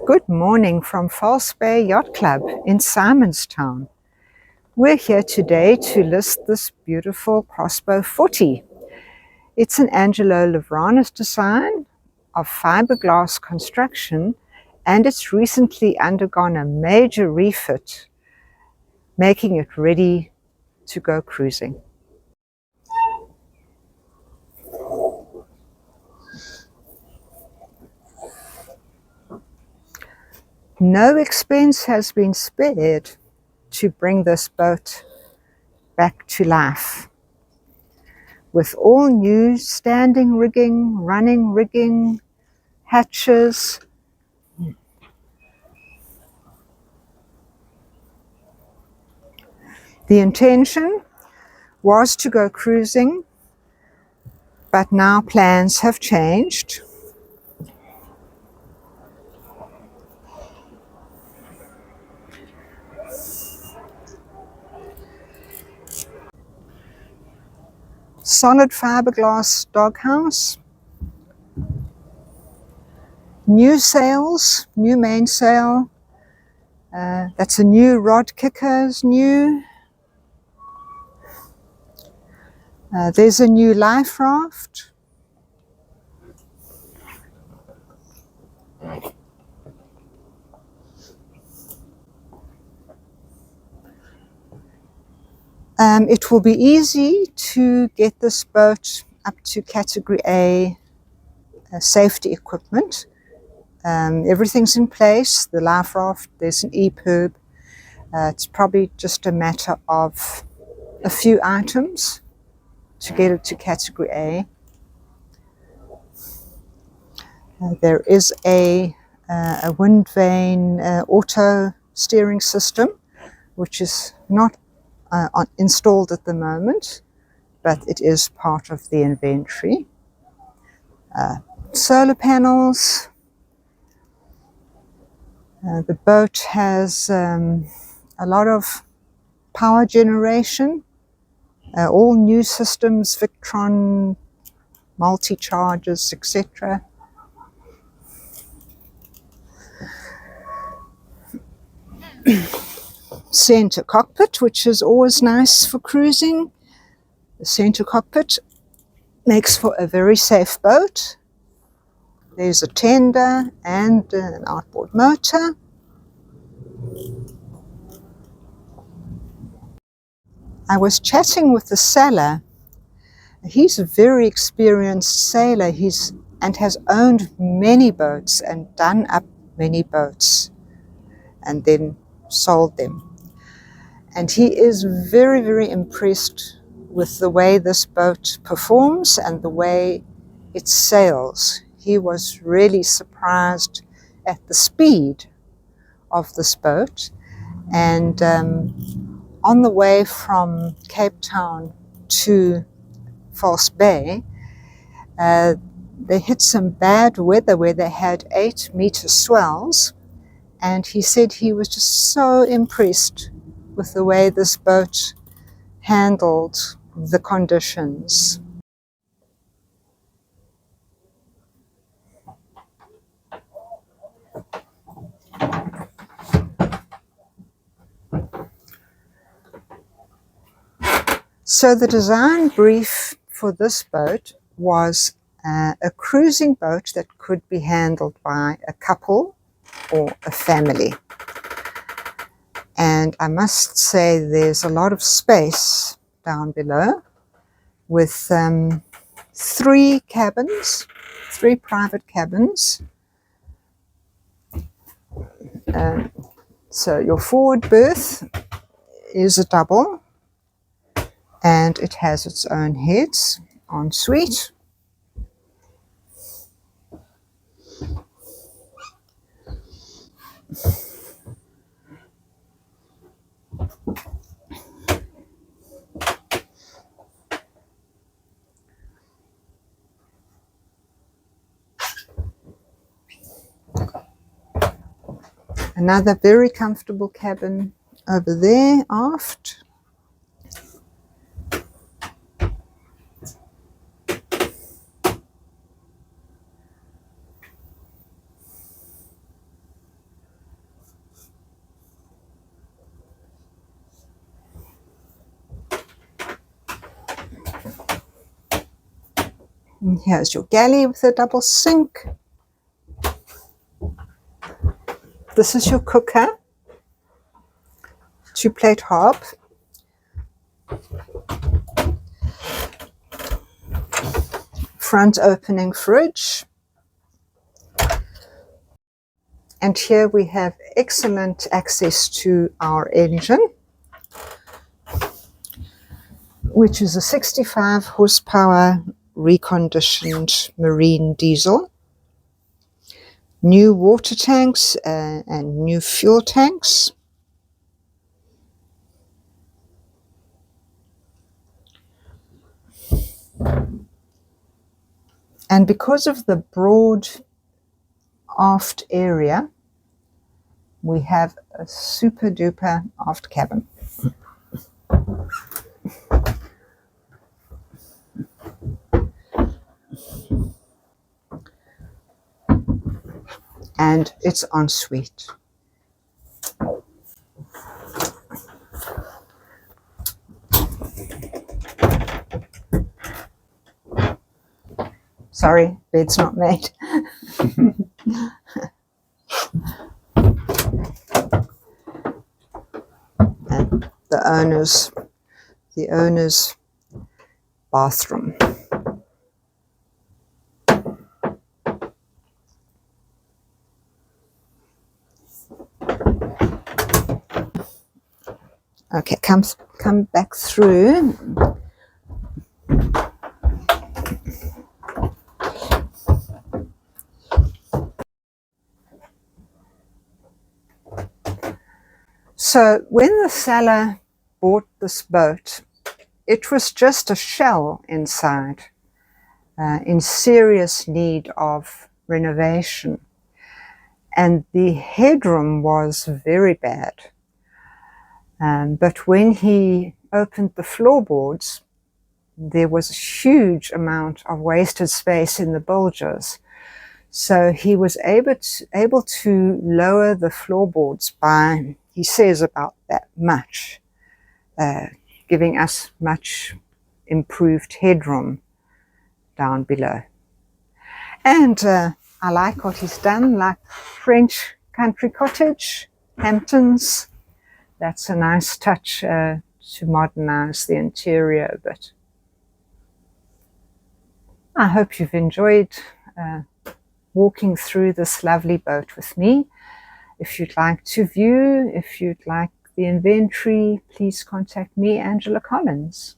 Good morning from False Bay Yacht Club in Simonstown. We're here today to list this beautiful Crossbow 40. It's an Angelo Livranis design of fiberglass construction, and it's recently undergone a major refit, making it ready to go cruising. No expense has been spared to bring this boat back to life. With all new standing rigging, running rigging, hatches. The intention was to go cruising, but now plans have changed. Solid fiberglass doghouse, new sails, new mainsail. That's a new rod kickers, new. There's a new life raft. It will be easy to get this boat up to Category A safety equipment. Everything's in place, the life raft, there's an EPIRB. It's probably just a matter of a few items to get it to Category A. There is a wind vane auto steering system, which is not installed at the moment, but it is part of the inventory. Solar panels. The boat has a lot of power generation, all new systems, Victron, multi-chargers, etc. Center cockpit, which is always nice for cruising. The center cockpit makes for a very safe boat. There's a tender and an outboard motor. I was chatting with the seller. He's a very experienced sailor. And has owned many boats and done up many boats and then sold them. And he is very, very impressed with the way this boat performs and the way it sails. He was really surprised at the speed of this boat. And on the way from Cape Town to False Bay, they hit some bad weather where they had 8-meter swells. And he said he was just so impressed with the way this boat handled the conditions. So the design brief for this boat was a cruising boat that could be handled by a couple or a family. And I must say there's a lot of space down below with 3 cabins, 3 private cabins. So your forward berth is a double, and it has its own heads en suite. Another very comfortable cabin over there aft. And here's your galley with a double sink. This is your cooker, 2-plate hob. Front opening fridge. And here we have excellent access to our engine, which is a 65 horsepower reconditioned marine diesel. New water tanks and new fuel tanks. And because of the broad aft area, we have a super duper aft cabin. And it's ensuite. Sorry, bed's not made. And the owner's bathroom. Okay, come back through. So when the seller bought this boat, it was just a shell inside, in serious need of renovation. And the headroom was very bad. But when he opened the floorboards, there was a huge amount of wasted space in the bilges. So he was able to lower the floorboards by, he says, about that much, giving us much improved headroom down below. And I like what he's done, like French country cottage, Hamptons. That's a nice touch to modernize the interior a bit. I hope you've enjoyed walking through this lovely boat with me. If you'd like to view, if you'd like the inventory, please contact me, Angela Collins.